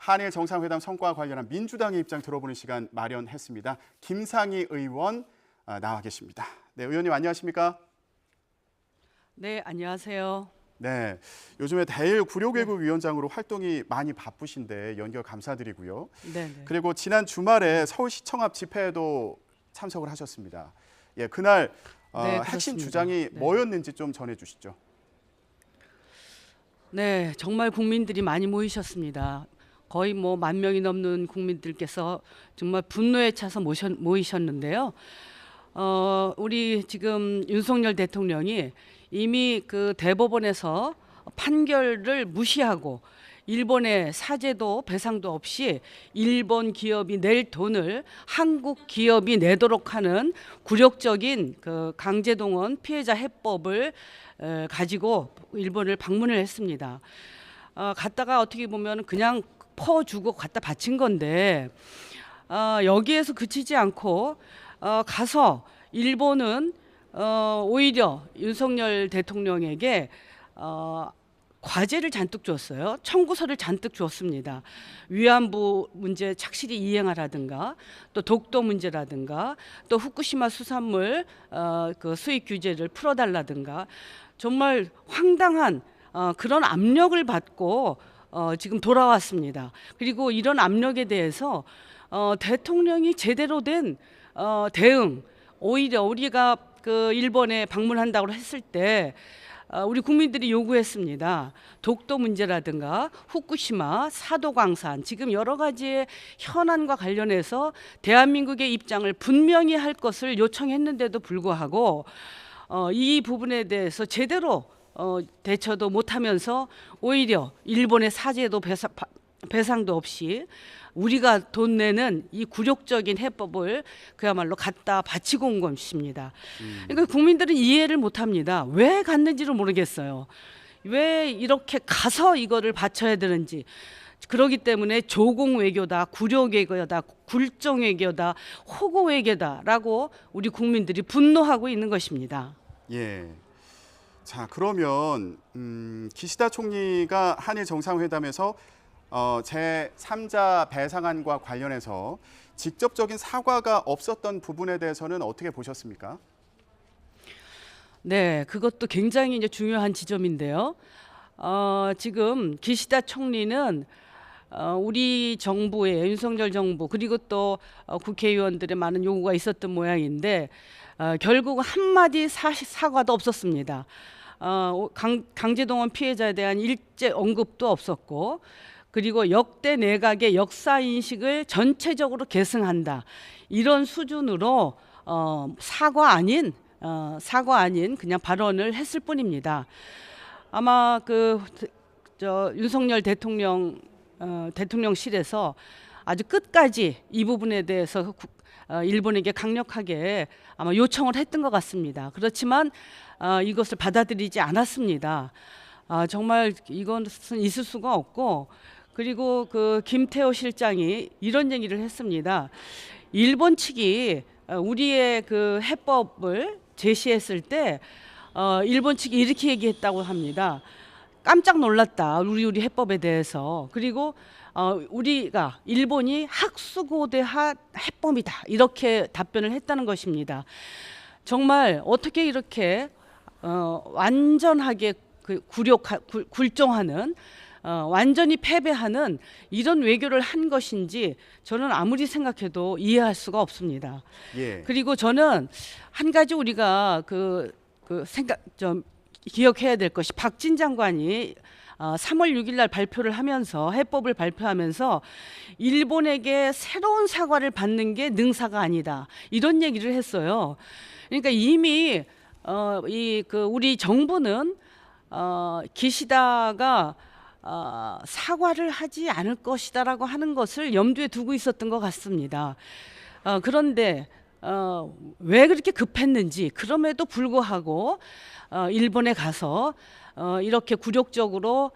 한일 정상회담 성과와 관련한 민주당의 입장 들어보는 시간 마련했습니다. 김상희 의원 나와 계십니다. 네, 의원님 안녕하십니까? 네, 안녕하세요. 네, 요즘에 대일 구룡외국 위원장으로 활동이 많이 바쁘신데 연결 감사드리고요. 네. 그리고 지난 주말에 서울시청 앞 집회에도 참석을 하셨습니다. 예, 그날 핵심 그렇습니다. 주장이 뭐였는지 좀 전해주시죠. 네, 정말 국민들이 많이 모이셨습니다. 거의 뭐 10,000명이 넘는 국민들께서 정말 분노에 차서 모이셨는데요. 우리 지금 윤석열 대통령이 이미 그 대법원에서 판결을 무시하고 일본의 사죄도 배상도 없이 일본 기업이 낼 돈을 한국 기업이 내도록 하는 굴욕적인 그 강제동원 피해자 해법을 가지고 일본을 방문을 했습니다. 갔다가 어떻게 보면 그냥 퍼주고 갖다 바친 건데 여기에서 그치지 않고 가서 일본은 오히려 윤석열 대통령에게 과제를 잔뜩 줬어요. 청구서를 잔뜩 줬습니다. 위안부 문제 착실히 이행하라든가, 또 독도 문제라든가, 또 후쿠시마 수산물 그 수입 규제를 풀어달라든가, 정말 황당한 그런 압력을 받고 지금 돌아왔습니다. 그리고 이런 압력에 대해서 대통령이 제대로 된 대응, 오히려 우리가 그 일본에 방문한다고 했을 때 우리 국민들이 요구했습니다. 독도 문제라든가 후쿠시마, 사도광산 지금 여러 가지의 현안과 관련해서 대한민국의 입장을 분명히 할 것을 요청했는데도 불구하고 이 부분에 대해서 제대로 대처도 못하면서 오히려 일본의 사죄도 배상도 없이 우리가 돈 내는 이 굴욕적인 해법을 그야말로 갖다 바치고 온 것입니다. 그러니까 국민들은 이해를 못합니다. 왜 갔는지를 모르겠어요. 왜 이렇게 가서 이거를 바쳐야 되는지. 그러기 때문에 조공 외교다, 굴욕 외교다, 굴종 외교다, 호구 외교다라고 우리 국민들이 분노하고 있는 것입니다. 예. 자, 그러면 기시다 총리가 한일 정상회담에서 제3자 배상안과 관련해서 직접적인 사과가 없었던 부분에 대해서는 어떻게 보셨습니까? 네, 그것도 굉장히 이제 중요한 지점인데요. 지금 기시다 총리는 우리 정부의 윤석열 정부 그리고 또 국회의원들의 많은 요구가 있었던 모양인데 결국 한마디 사과도 없었습니다. 강제동원 피해자에 대한 일제 언급도 없었고, 그리고 역대 내각의 역사 인식을 전체적으로 계승한다 이런 수준으로 사과 아닌 그냥 발언을 했을 뿐입니다. 아마 윤석열 대통령실에서 아주 끝까지 이 부분에 대해서 일본에게 강력하게 아마 요청을 했던 것 같습니다. 그렇지만 이것을 받아들이지 않았습니다. 정말 이것은 있을 수가 없고, 그리고 그 김태호 실장이 이런 얘기를 했습니다. 일본 측이 우리의 그 해법을 제시했을 때 일본 측이 이렇게 얘기했다고 합니다. 깜짝 놀랐다. 우리 해법에 대해서. 그리고 우리가 일본이 학수고대한 해법이다. 이렇게 답변을 했다는 것입니다. 정말 어떻게 이렇게 완전하게 굴종하는 완전히 패배하는 이런 외교를 한 것인지 저는 아무리 생각해도 이해할 수가 없습니다. 예. 그리고 저는 한 가지 우리가 기억해야 될 것이, 박진 장관이 3월 6일 날 발표를 하면서 해법을 발표하면서 일본에게 새로운 사과를 받는 게 능사가 아니다 이런 얘기를 했어요. 그러니까 이미 우리 정부는 기시다가 사과를 하지 않을 것이다라고 하는 것을 염두에 두고 있었던 것 같습니다. 그런데 왜 그렇게 급했는지, 그럼에도 불구하고 일본에 가서 이렇게 굴욕적으로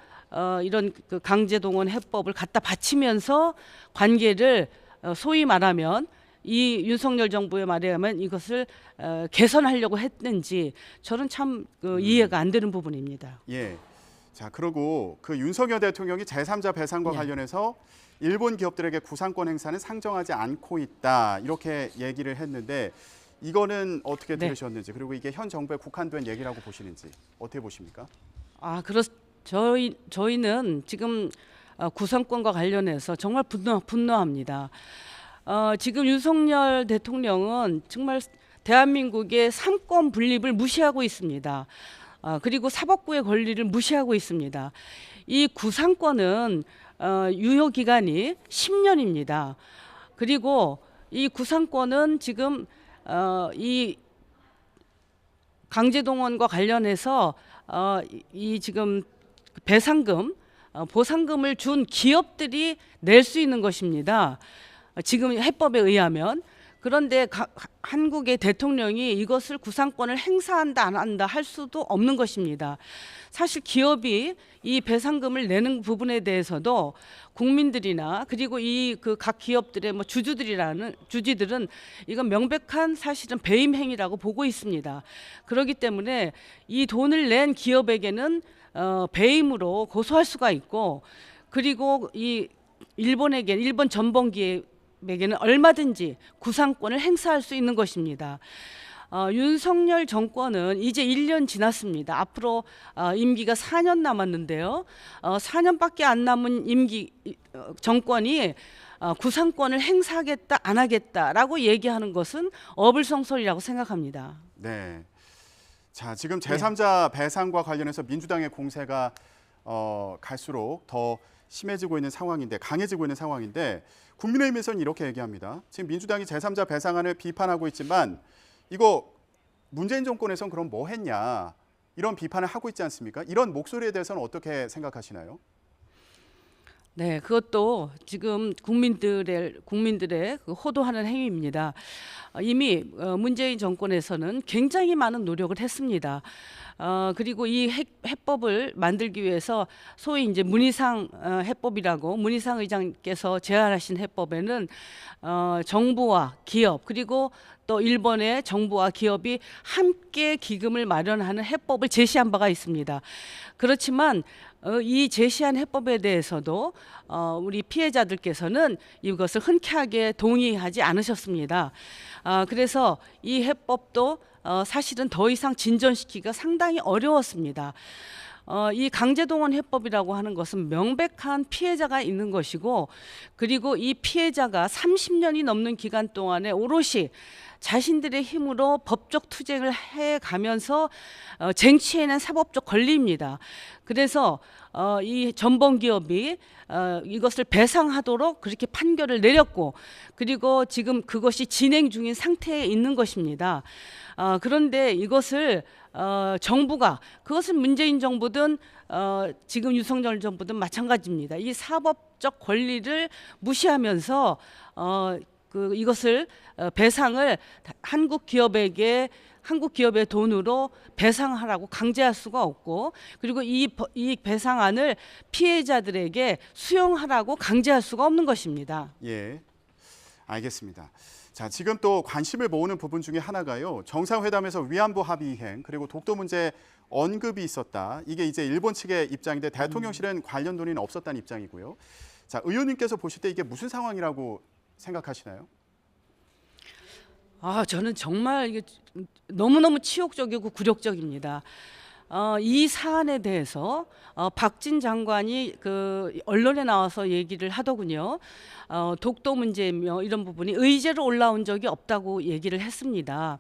이런 그 강제동원 해법을 갖다 바치면서 관계를 소위 말하면 이 윤석열 정부의 말에 의하면 이것을 개선하려고 했는지 저는 참 이해가 안 되는 부분입니다. 예. 자, 그리고 그 윤석열 대통령이 제3자 배상과 네. 관련해서 일본 기업들에게 구상권 행사는 상정하지 않고 있다 이렇게 얘기를 했는데 이거는 어떻게 네. 들으셨는지 그리고 이게 현 정부에 국한된 얘기라고 보시는지 어떻게 보십니까? 저희는 지금 구상권과 관련해서 정말 분노합니다. 지금 윤석열 대통령은 정말 대한민국의 삼권 분립을 무시하고 있습니다. 그리고 사법부의 권리를 무시하고 있습니다. 이 구상권은 유효 기간이 10년입니다. 그리고 이 구상권은 지금 이 강제동원과 관련해서 이 지금 배상금, 보상금을 준 기업들이 낼 수 있는 것입니다. 지금 해법에 의하면. 그런데 한국의 대통령이 이것을 구상권을 행사한다 안 한다 할 수도 없는 것입니다. 사실 기업이 이 배상금을 내는 부분에 대해서도 국민들이나 그리고 이 그 각 기업들의 뭐 주주들은 이건 명백한 사실은 배임 행위라고 보고 있습니다. 그렇기 때문에 이 돈을 낸 기업에게는 배임으로 고소할 수가 있고 그리고 이 일본 전범기업에게는 얼마든지 구상권을 행사할 수 있는 것입니다. 윤석열 정권은 이제 1년 지났습니다. 앞으로 임기가 4년 남았는데요. 4년밖에 안 남은 정권이 구상권을 행사하겠다 안 하겠다라고 얘기하는 것은 어불성설이라고 생각합니다. 네. 자, 지금 제3자 배상과 관련해서 민주당의 공세가 갈수록 더 심해지고 있는 상황인데 강해지고 있는 상황인데 국민의힘에서는 이렇게 얘기합니다. 지금 민주당이 제3자 배상안을 비판하고 있지만 이거 문재인 정권에선 그럼 뭐 했냐 이런 비판을 하고 있지 않습니까? 이런 목소리에 대해서는 어떻게 생각하시나요? 네, 그것도 지금 국민들의 그 호도하는 행위입니다. 이미 문재인 정권에서는 굉장히 많은 노력을 했습니다. 그리고 이 해법을 만들기 위해서 소위 이제 문희상 해법이라고 문희상 의장께서 제안하신 해법에는 정부와 기업 그리고 또 일본의 정부와 기업이 함께 기금을 마련하는 해법을 제시한 바가 있습니다. 그렇지만 이 제시한 해법에 대해서도 우리 피해자들께서는 이것을 흔쾌하게 동의하지 않으셨습니다. 그래서 이 해법도 사실은 더 이상 진전시키기가 상당히 어려웠습니다. 이 강제동원 해법이라고 하는 것은 명백한 피해자가 있는 것이고 그리고 이 피해자가 30년이 넘는 기간 동안에 오롯이 자신들의 힘으로 법적 투쟁을 해가면서 쟁취해낸 사법적 권리입니다. 그래서 이 전범기업이 이것을 배상하도록 그렇게 판결을 내렸고 그리고 지금 그것이 진행 중인 상태에 있는 것입니다. 그런데 이것을 정부가 그것은 문재인 정부든 지금 윤석열 정부든 마찬가지입니다. 이 사법적 권리를 무시하면서 이것을 배상을 한국 기업의 돈으로 배상하라고 강제할 수가 없고 그리고 이 배상안을 피해자들에게 수용하라고 강제할 수가 없는 것입니다. 예, 알겠습니다. 자, 지금 또 관심을 모으는 부분 중에 하나가요. 정상회담에서 위안부 합의 이행 그리고 독도 문제 언급이 있었다. 이게 이제 일본 측의 입장인데 대통령실은 관련 논의는 없었다는 입장이고요. 자, 의원님께서 보실 때 이게 무슨 상황이라고 생각하시나요? 저는 정말 이게 너무너무 치욕적이고 굴욕적입니다. 이 사안에 대해서 박진 장관이 그 언론에 나와서 얘기를 하더군요. 독도 문제며 이런 부분이 의제로 올라온 적이 없다고 얘기를 했습니다.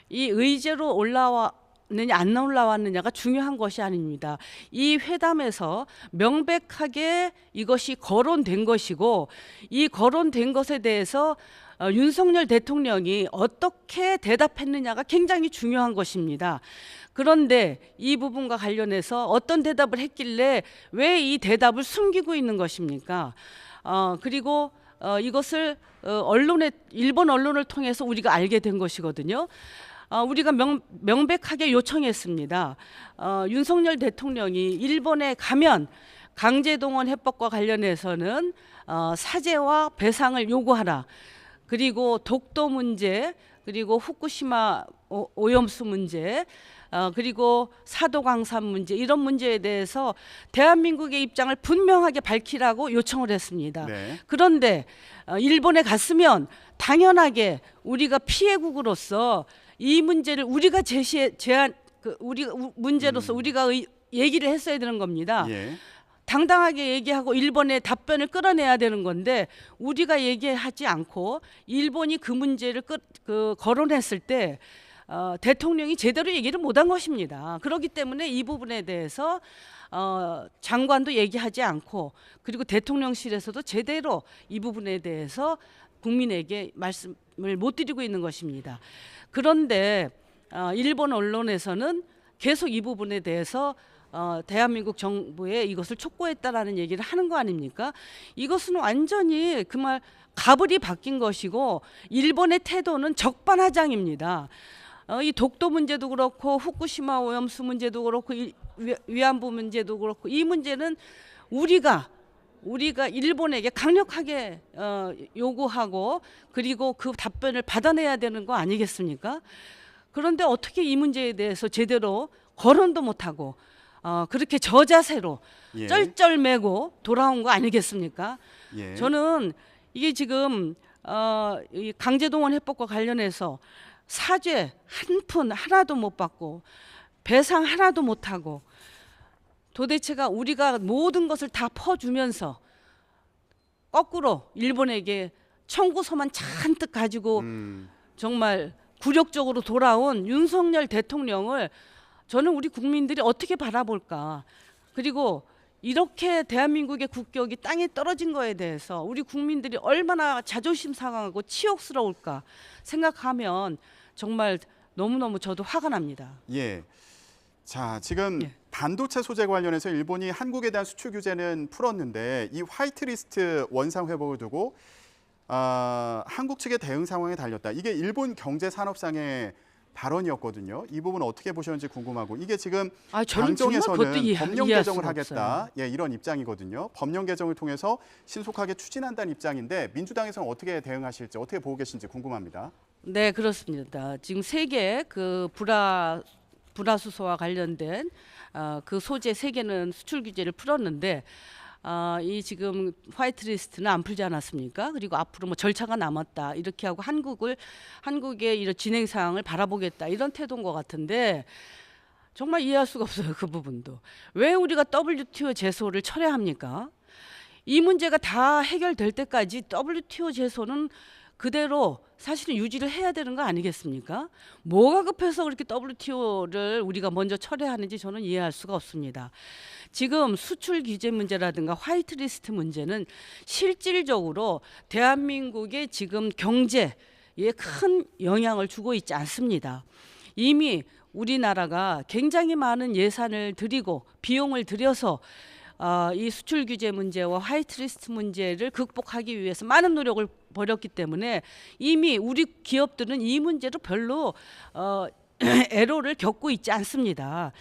이 의제로 올라왔느냐 안 올라왔느냐가 중요한 것이 아닙니다. 이 회담에서 명백하게 이것이 거론된 것이고 이 거론된 것에 대해서 윤석열 대통령이 어떻게 대답했느냐가 굉장히 중요한 것입니다. 그런데 이 부분과 관련해서 어떤 대답을 했길래 왜 이 대답을 숨기고 있는 것입니까? 그리고 이것을 일본 언론을 통해서 우리가 알게 된 것이거든요. 우리가 명백하게 요청했습니다. 윤석열 대통령이 일본에 가면 강제동원 해법과 관련해서는 사죄와 배상을 요구하라. 그리고 독도 문제, 그리고 후쿠시마 오염수 문제, 그리고 사도광산 문제, 이런 문제에 대해서 대한민국의 입장을 분명하게 밝히라고 요청을 했습니다. 네. 그런데 일본에 갔으면 당연하게 우리가 피해국으로서 이 문제를 우리가 우리가 문제로서 우리가 얘기를 했어야 되는 겁니다. 예. 당당하게 얘기하고 일본의 답변을 끌어내야 되는 건데 우리가 얘기하지 않고 일본이 그 문제를 거론했을 때 대통령이 제대로 얘기를 못한 것입니다. 그렇기 때문에 이 부분에 대해서 장관도 얘기하지 않고, 그리고 대통령실에서도 제대로 이 부분에 대해서 국민에게 말씀을 못 드리고 있는 것입니다. 그런데 일본 언론에서는 계속 이 부분에 대해서 대한민국 정부에 이것을 촉구했다라는 얘기를 하는 거 아닙니까? 이것은 완전히 그 말 가불이 바뀐 것이고, 일본의 태도는 적반하장입니다. 이 독도 문제도 그렇고 후쿠시마 오염수 문제도 그렇고 위안부 문제도 그렇고, 이 문제는 우리가 일본에게 강력하게 요구하고, 그리고 그 답변을 받아내야 되는 거 아니겠습니까? 그런데 어떻게 이 문제에 대해서 제대로 거론도 못하고 그렇게 저자세로 예. 쩔쩔매고 돌아온 거 아니겠습니까? 예. 저는 이게 지금 이 강제동원 해법과 관련해서 사죄 한 푼 하나도 못 받고 배상 하나도 못 하고, 도대체가 우리가 모든 것을 다 퍼주면서 거꾸로 일본에게 청구서만 잔뜩 가지고 정말 굴욕적으로 돌아온 윤석열 대통령을 저는 우리 국민들이 어떻게 바라볼까. 그리고 이렇게 대한민국의 국격이 땅에 떨어진 거에 대해서 우리 국민들이 얼마나 자존심 상하고 치욕스러울까 생각하면 정말 너무너무 저도 화가 납니다. 예. 자, 지금 예. 반도체 소재 관련해서 일본이 한국에 대한 수출 규제는 풀었는데 이 화이트리스트 원상 회복을 두고 한국 측의 대응 상황에 달렸다. 이게 일본 경제산업상의 발언이었거든요. 이 부분 어떻게 보셨는지 궁금하고, 이게 지금 저는 정말 그것도 당정에서는 법령 이해할 개정을 수가 하겠다. 없어요. 예, 이런 입장이거든요. 법령 개정을 통해서 신속하게 추진한다는 입장인데 민주당에서는 어떻게 대응하실지, 어떻게 보고 계신지 궁금합니다. 네, 그렇습니다. 지금 세계 그 불화수소와 관련된 그 소재 세 개는 수출 규제를 풀었는데 이 지금 화이트리스트는 안 풀지 않았습니까? 그리고 앞으로 뭐 절차가 남았다 이렇게 하고 한국의 이런 진행 사항을 바라보겠다 이런 태도인 것 같은데, 정말 이해할 수가 없어요. 그 부분도 왜 우리가 WTO 제소를 철회합니까? 이 문제가 다 해결될 때까지 WTO 제소는 그대로 사실은 유지를 해야 되는 거 아니겠습니까? 뭐가 급해서 그렇게 WTO를 우리가 먼저 철회하는지 저는 이해할 수가 없습니다. 지금 수출 규제 문제라든가 화이트리스트 문제는 실질적으로 대한민국의 지금 경제에 큰 영향을 주고 있지 않습니다. 이미 우리나라가 굉장히 많은 예산을 들이고 비용을 들여서 이 수출 규제 문제와 화이트리스트 문제를 극복하기 위해서 많은 노력을 벌였기 때문에 이미 우리 기업들은 이 문제로 별로 애로를 겪고 있지 않습니다.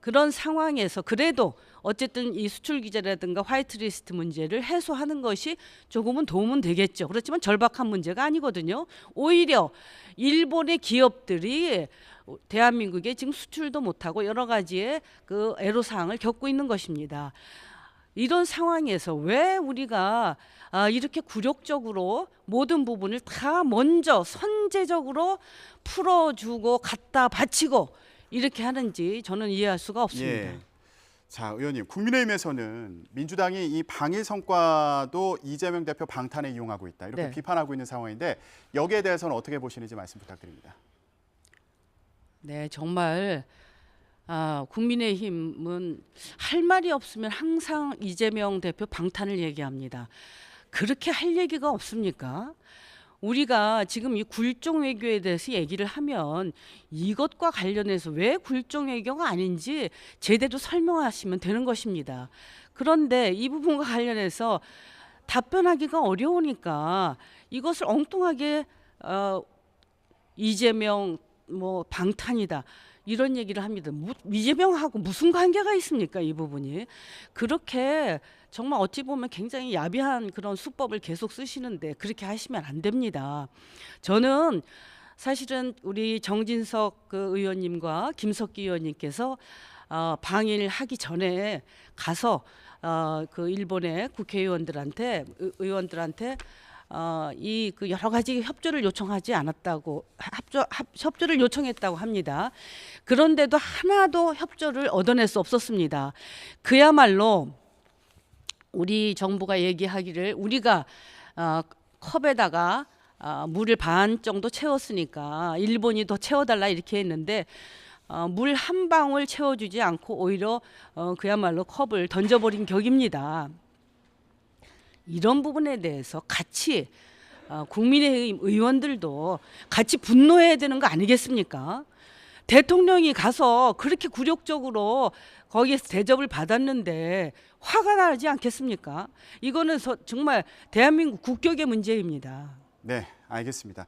그런 상황에서 그래도 어쨌든 이 수출 규제라든가 화이트리스트 문제를 해소하는 것이 조금은 도움은 되겠죠. 그렇지만 절박한 문제가 아니거든요. 오히려 일본의 기업들이 대한민국에 지금 수출도 못하고 여러 가지의 그 애로사항을 겪고 있는 것입니다. 이런 상황에서 왜 우리가 이렇게 굴욕적으로 모든 부분을 다 먼저 선제적으로 풀어주고 갖다 바치고 이렇게 하는지 저는 이해할 수가 없습니다. 예. 자, 의원님, 국민의힘에서는 민주당이 이 방일 성과도 이재명 대표 방탄에 이용하고 있다, 이렇게 네. 비판하고 있는 상황인데 여기에 대해서는 어떻게 보시는지 말씀 부탁드립니다. 네, 정말 국민의힘은 할 말이 없으면 항상 이재명 대표 방탄을 얘기합니다. 그렇게 할 얘기가 없습니까? 우리가 지금 이 굴종 외교에 대해서 얘기를 하면 이것과 관련해서 왜 굴종 외교가 아닌지 제대로 설명하시면 되는 것입니다. 그런데 이 부분과 관련해서 답변하기가 어려우니까 이것을 엉뚱하게 이재명 뭐 방탄이다 이런 얘기를 합니다. 이재명하고 무슨 관계가 있습니까? 이 부분이 그렇게 정말 어찌 보면 굉장히 야비한 그런 수법을 계속 쓰시는데 그렇게 하시면 안 됩니다. 저는 사실은 우리 정진석 그 의원님과 김석기 의원님께서 방일하기 전에 가서 그 일본의 국회의원들한테 의원들한테 이 그 여러 가지 협조를 요청하지 않았다고 협조를 요청했다고 합니다. 그런데도 하나도 협조를 얻어낼 수 없었습니다. 그야말로 우리 정부가 얘기하기를 우리가 컵에다가 물을 반 정도 채웠으니까 일본이 더 채워달라 이렇게 했는데 물 한 방울 채워주지 않고 오히려 그야말로 컵을 던져버린 격입니다. 이런 부분에 대해서 같이 국민의힘 의원들도 같이 분노해야 되는 거 아니겠습니까? 대통령이 가서 그렇게 굴욕적으로 거기에서 대접을 받았는데 화가 나지 않겠습니까? 이거는 정말 대한민국 국격의 문제입니다. 네, 알겠습니다.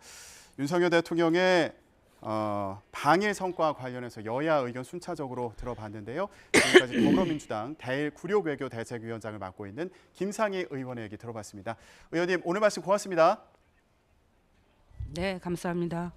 윤석열 대통령의 방일 성과 관련해서 여야 의견 순차적으로 들어봤는데요. 지금까지 더불어민주당 대1구력외교 대책위원장을 맡고 있는 김상희 의원의 얘기 들어봤습니다. 의원님 오늘 말씀 고맙습니다. 네, 감사합니다.